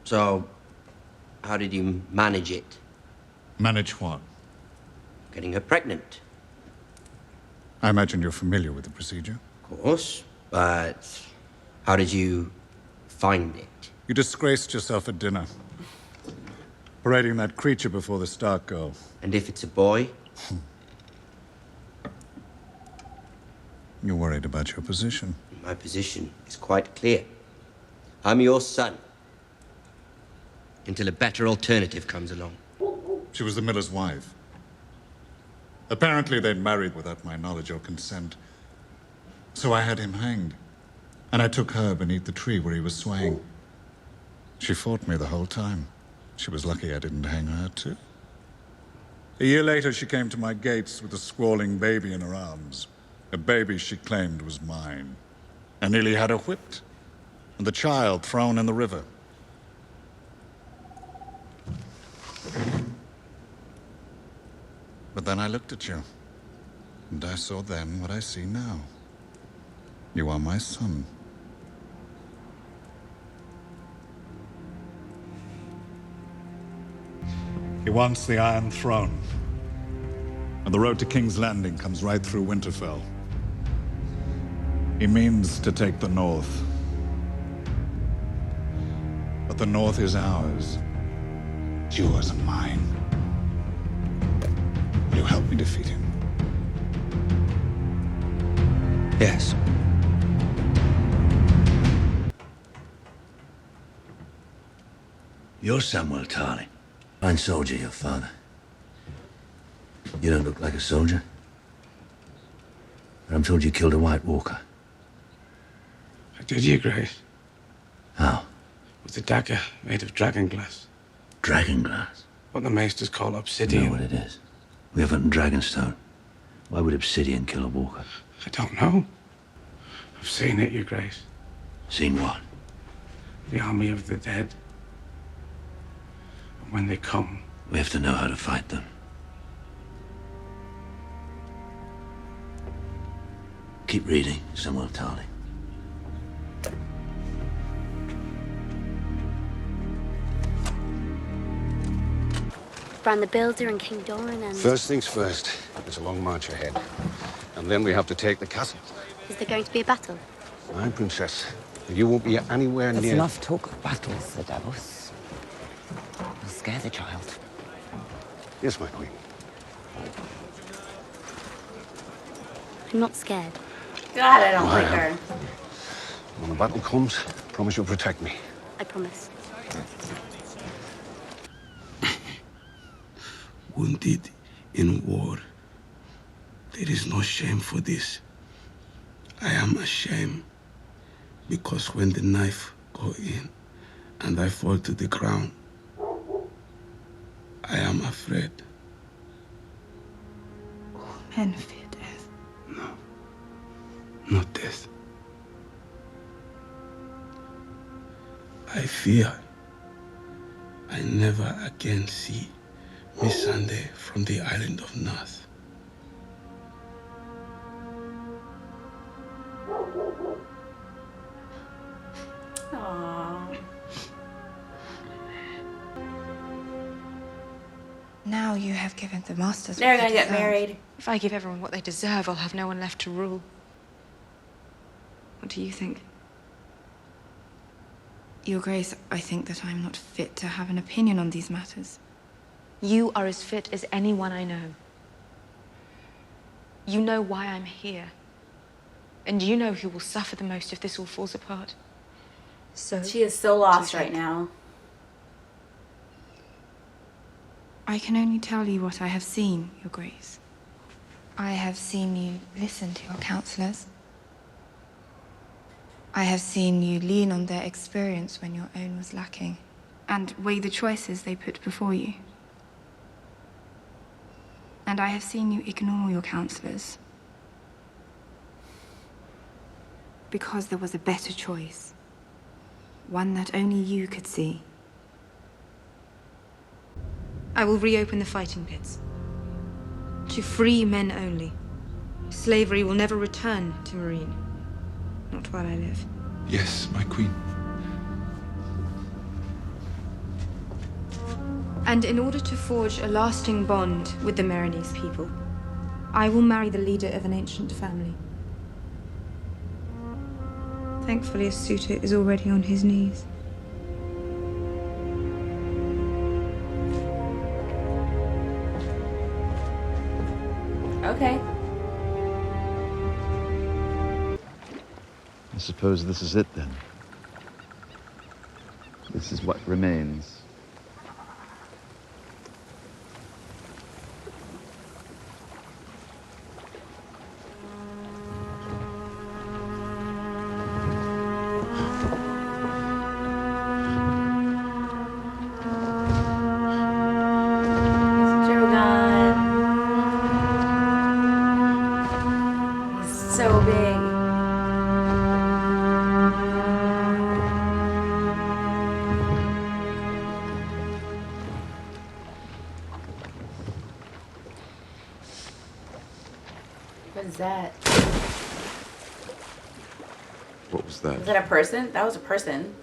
So, how did you manage it? Manage what? Getting her pregnant. I imagine you're familiar with the procedure. Of course, but how did you find it? You disgraced yourself at dinner. Parading that creature before the Stark girl. And if it's a boy? You're worried about your position. My position is quite clear. I'm your son. Until a better alternative comes along. She was the miller's wife. Apparently they'd married without my knowledge or consent. So I had him hanged. And I took her beneath the tree where he was swaying. She fought me the whole time. She was lucky I didn't hang her too. A year later, she came to my gates with a squalling baby in her arms. A baby she claimed was mine. I nearly had her whipped, and the child thrown in the river. But then I looked at you, and I saw then what I see now. You are my son. He wants the Iron Throne. And the road to King's Landing comes right through Winterfell. He means to take the North. But the North is ours. It's yours and mine. Will you help me defeat him? Yes. You're Samuel Tarly. Fine soldier, your father. You don't look like a soldier. But I'm told you killed a White Walker. I did, Your Grace. How? With a dagger made of dragon glass. Dragon glass? What the maesters call You obsidian. know what it is. We have it in Dragonstone. Why would obsidian kill a walker? I don't know. I've seen it, Your Grace. Seen what? The army of the dead. And when they come, We have to know how to fight them. Keep reading, Samuel Tarly. Bran the Builder and King Doran and... First things first, there's a long march ahead. And then we have to take the castle. Is there going to be a battle? Aye, Princess. You won't be anywhere There's near... enough talk of battles, Sir Davos. Will scare the child. Yes, my queen. I'm not scared. God, I don't Well, I like am. her. When the battle comes, promise you'll protect me. I promise. wounded in war, there is no shame for this. I am ashamed because when the knife go in and I fall to the ground, I am afraid. Men fear death. No, not death. I fear I never again see Miss Sunday from the island of North. Aww. Now you have given the masters They're what gonna they get deserve. married. If I give everyone what they deserve, I'll have no one left to rule. What do you think? Your Grace, I think that I'm not fit to have an opinion on these matters. You are as fit as anyone I know. You know why I'm here. And you know who will suffer the most if this all falls apart. So She is so lost right now. I can only tell you what I have seen, Your Grace. I have seen you listen to your counselors. I have seen you lean on their experience when your own was lacking, and weigh the choices they put before you. And I have seen you ignore your counselors. Because there was a better choice. One that only you could see. I will reopen the fighting pits. To free men only. Slavery will never return to Marine. Not while I live. Yes, my queen. And in order to forge a lasting bond with the Merenese people, I will marry the leader of an ancient family. Thankfully, a suitor is already on his knees. Okay. I suppose this is it then. This is what remains. So big. What is that? What was that? Is that a person? That was a person.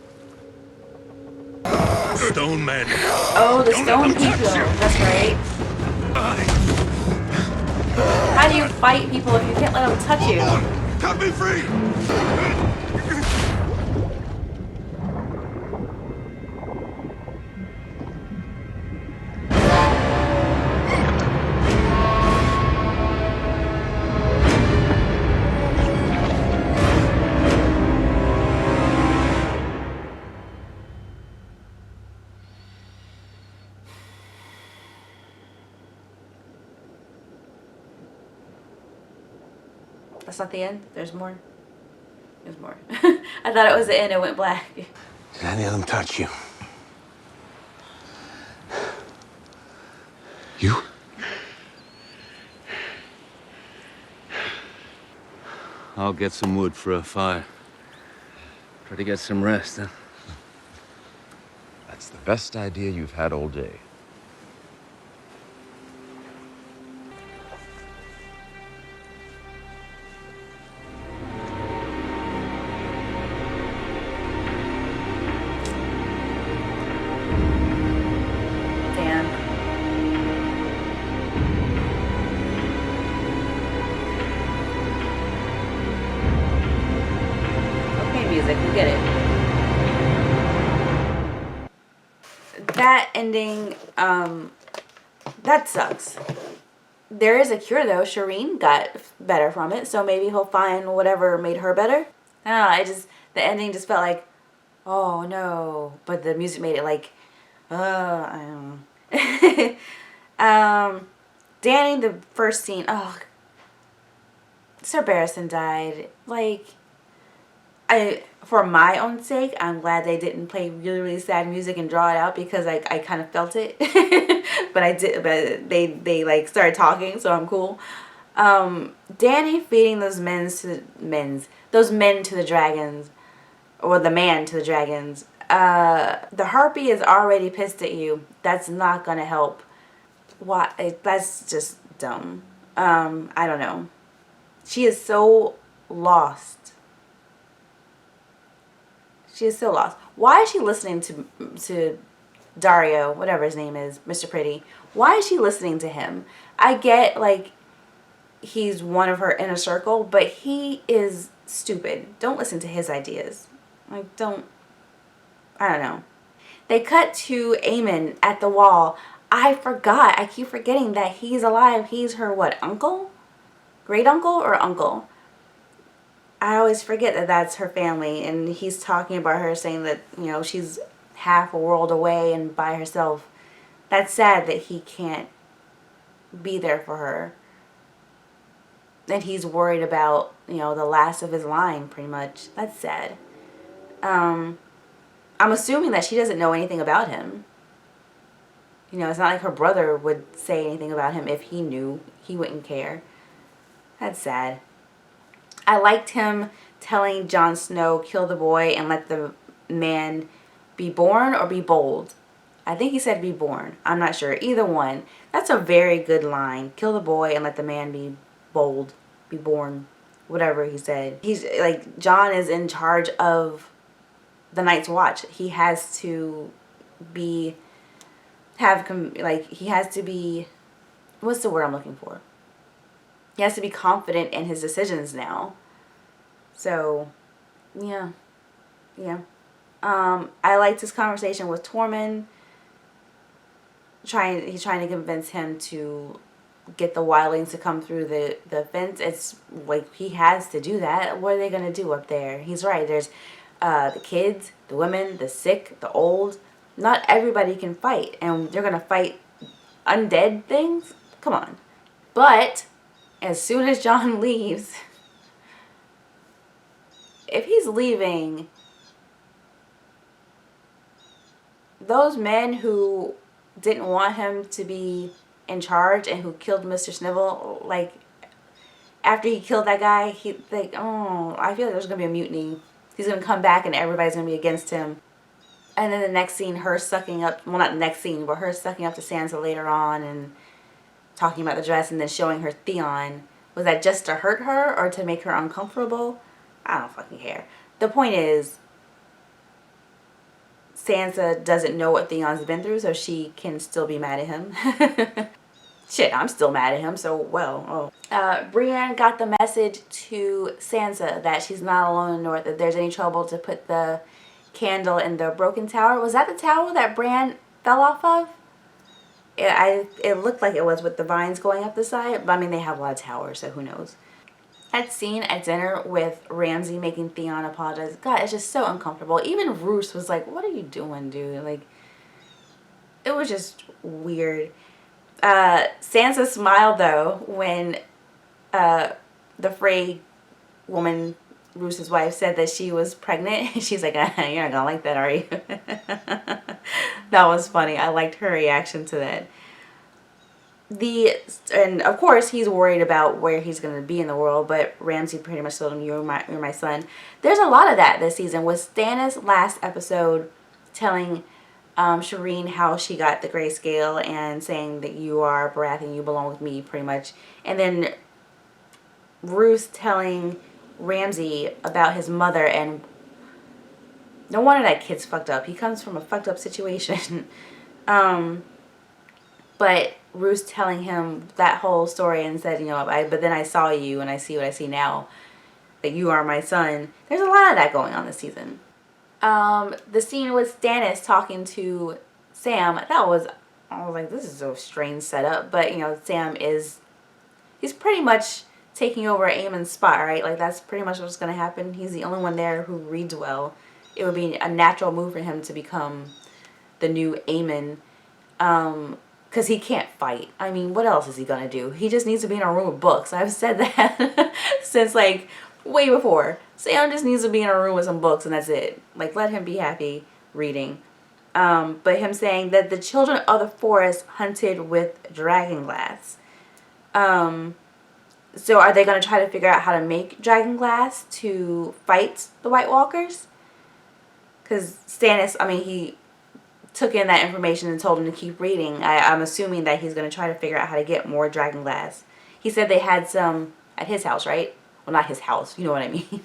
Stone men. Oh, the stone people. That's right. How do you fight people if you can't let them touch you? Cut me free! That's not the end. There's more. There's more. I thought it was the end. It went black. Did any of them touch you? You? I'll get some wood for a fire. Try to get some rest, huh? That's the best idea you've had all day. Damn. Okay, music, we get it. That ending, that sucks. There is a cure though. Shireen got better from it, so maybe he'll find whatever made her better. I don't know, the ending just felt like, oh no, but the music made it like, I don't know. Danny, the first scene, oh, Sir Barristan died. Like, for my own sake, I'm glad they didn't play really, really sad music and draw it out because I kind of felt it. but they like started talking, so I'm cool. Danny feeding those men to the dragons, or the man to the dragons. The harpy is already pissed at you. That's not gonna help. Why? That's just dumb. I don't know. She is so lost. She is so lost. Why is she listening to Dario, whatever his name is, Mr. Pretty? Why is she listening to him? I get, like, he's one of her inner circle, but he is stupid. Don't listen to his ideas. Like, I don't know. They cut to Eamon at the wall. I keep forgetting that he's alive. He's her, what, uncle? Great uncle or uncle? I always forget that that's her family, and he's talking about her, saying that, you know, she's half a world away and by herself. That's sad that he can't be there for her. And he's worried about, you know, the last of his line, pretty much. That's sad. I'm assuming that she doesn't know anything about him. You know, it's not like her brother would say anything about him. If he knew, he wouldn't care. That's sad. I liked him telling Jon Snow, kill the boy and let the man be born or be bold. I think he said be born. I'm not sure. Either one. That's a very good line. Kill the boy and let the man be bold. Be born. Whatever he said. He's like, Jon is in charge of the Night's Watch. He has to be he has to be, what's the word I'm looking for? He has to be confident in his decisions now. So, yeah. Yeah. I liked his conversation with Tormund. He's trying to convince him to get the wildlings to come through the fence. It's like he has to do that. What are they going to do up there? He's right. There's the kids, the women, the sick, the old. Not everybody can fight. And they're going to fight undead things? Come on. But as soon as Jon leaves, if he's leaving, those men who didn't want him to be in charge and who killed Mr. Snivel, like, after he killed that guy, I feel like there's going to be a mutiny. He's going to come back and everybody's going to be against him. And then the next scene, her sucking up, well, not the next scene, but her sucking up to Sansa later on and talking about the dress and then showing her Theon. Was that just to hurt her or to make her uncomfortable? I don't fucking care. The point is, Sansa doesn't know what Theon's been through, so she can still be mad at him. Shit, I'm still mad at him, so well. Bryan got the message to Sansa that she's not alone in the North. If there's any trouble, to put the candle in the broken tower. Was that the tower that Bryan fell off of? It looked like it was, with the vines going up the side. But I mean, they have a lot of towers, so who knows. That scene at dinner with Ramsay making Theon apologize. God, it's just so uncomfortable. Even Roose was like, what are you doing, dude? Like, it was just weird. Sansa smiled, though, when the Frey woman, Roose's wife, said that she was pregnant. She's like, you're not gonna like that, are you? That was funny. I liked her reaction to that. And of course he's worried about where he's going to be in the world, but Ramsay pretty much told him, you're my son. There's a lot of that this season, with Stannis last episode telling Shireen how she got the grayscale and saying that you are Baratheon, you belong with me, pretty much. And then Roose telling Ramsay about his mother, and no wonder that kid's fucked up. He comes from a fucked up situation. But Roose telling him that whole story and said, but then I saw you and I see what I see now, that you are my son. There's a lot of that going on this season. The scene with Stannis talking to Sam, I was like, this is a strange setup. But, Sam he's pretty much taking over Aemon's spot, right? Like, that's pretty much what's going to happen. He's the only one there who reads well. It would be a natural move for him to become the new Aemon. Because he can't fight. I mean, what else is he going to do? He just needs to be in a room with books. I've said that since, like, way before. Sam just needs to be in a room with some books and that's it. Like, let him be happy reading. But him saying that the children of the forest hunted with dragonglass. So are they going to try to figure out how to make dragonglass to fight the White Walkers? Because Stannis, he took in that information and told him to keep reading. I'm assuming that he's going to try to figure out how to get more dragonglass. He said they had some at his house, right? Well, not his house. You know what I mean.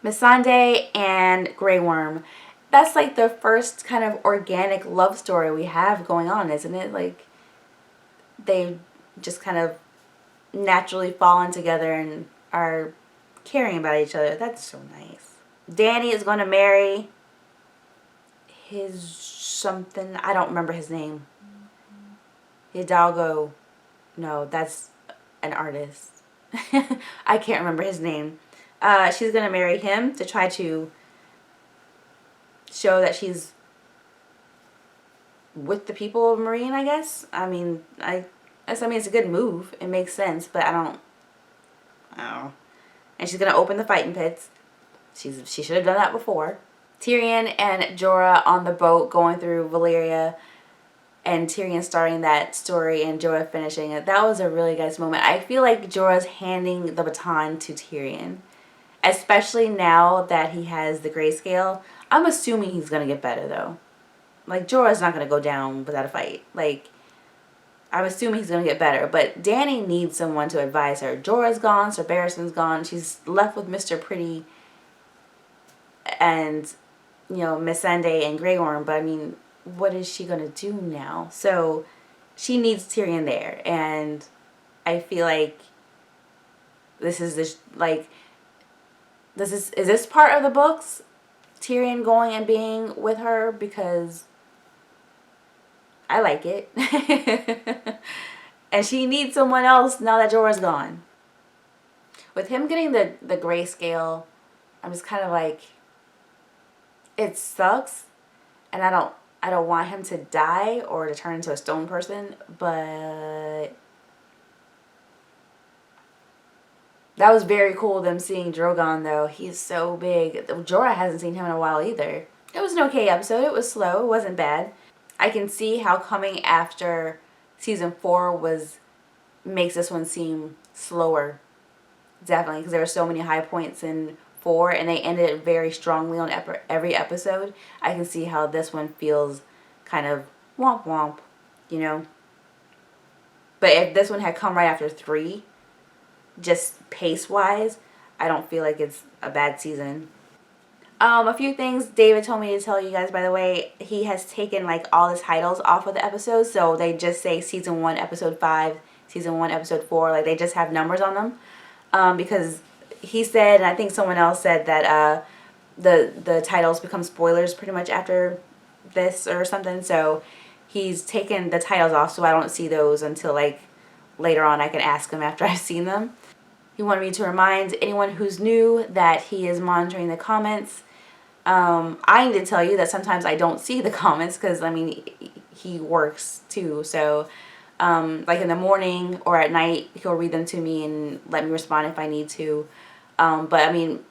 Missandei and Grey Worm. That's like the first kind of organic love story we have going on, isn't it? Like, they just kind of naturally fallen together and are caring about each other. That's so nice. Dany is going to marry his something. I don't remember his name. Hidalgo. No, that's an artist. I can't remember his name. She's going to marry him to try to show that she's with the people of Meereen, I guess. It's a good move. It makes sense, but I don't know. And she's going to open the fighting pits. She should have done that before. Tyrion and Jorah on the boat going through Valyria, and Tyrion starting that story and Jorah finishing it. That was a really nice moment. I feel like Jorah's handing the baton to Tyrion, especially now that he has the grayscale. I'm assuming he's going to get better, though. Like, Jorah's not going to go down without a fight. Like, I'm assuming he's going to get better. But Dany needs someone to advise her. Jorah's gone. Sir Barristan's gone. She's left with Mr. Pretty and, Missandei and Grey Worm. But, what is she gonna do now? So she needs Tyrion there, and I feel like this is is this part of the books? Tyrion going and being with her, because I like it. And she needs someone else now that Jorah's gone. With him getting the grayscale, I'm just kind of like, it sucks, and I don't want him to die or to turn into a stone person, but that was very cool, them seeing Drogon, though. He's so big. Jorah hasn't seen him in a while either. It was an okay episode. It was slow. It wasn't bad. I can see how coming after season 4 makes this one seem slower. Definitely, because there were so many high points in 4, and they ended it very strongly on every episode. I can see how this one feels kind of womp womp, you know. But if this one had come right after 3, just pace-wise, I don't feel like it's a bad season. A few things David told me to tell you guys, by the way. He has taken like all the titles off of the episodes, so they just say season 1 episode 5, season 1 episode 4, like they just have numbers on them, because he said, and I think someone else said, that the titles become spoilers pretty much after this or something, so he's taken the titles off so I don't see those until like later on. I can ask him after I've seen them. He wanted me to remind anyone who's new that he is monitoring the comments. I need to tell you that sometimes I don't see the comments because, I mean, he works too. So, like in the morning or at night, he'll read them to me and let me respond if I need to. But, I mean,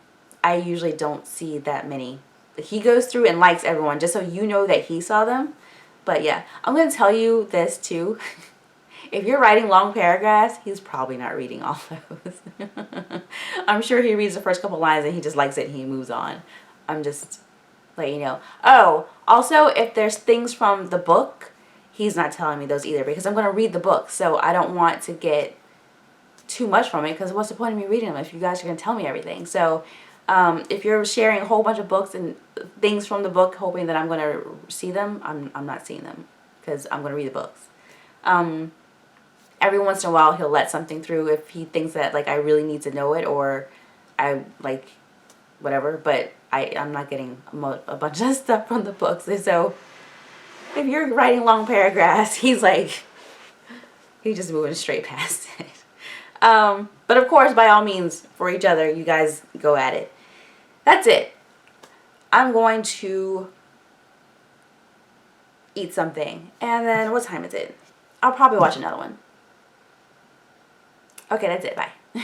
I usually don't see that many. He goes through and likes everyone just so you know that he saw them. But, yeah, I'm going to tell you this too. If you're writing long paragraphs, he's probably not reading all those. I'm sure he reads the first couple lines and he just likes it and he moves on. I'm just letting you know. Oh, also, if there's things from the book, he's not telling me those either because I'm going to read the book. So I don't want to get too much from it because what's the point of me reading them if you guys are going to tell me everything? So if you're sharing a whole bunch of books and things from the book hoping that I'm going to see them, I'm not seeing them because I'm going to read the books. Every once in a while he'll let something through if he thinks that like I really need to know it or I like whatever, but I'm not getting a bunch of stuff from the books. So if you're writing long paragraphs, he's just moving straight past it. But of course, by all means, for each other, you guys go at it. That's it. I'm going to eat something, and then what time is it? I'll probably watch another one. Okay, that's it. Bye.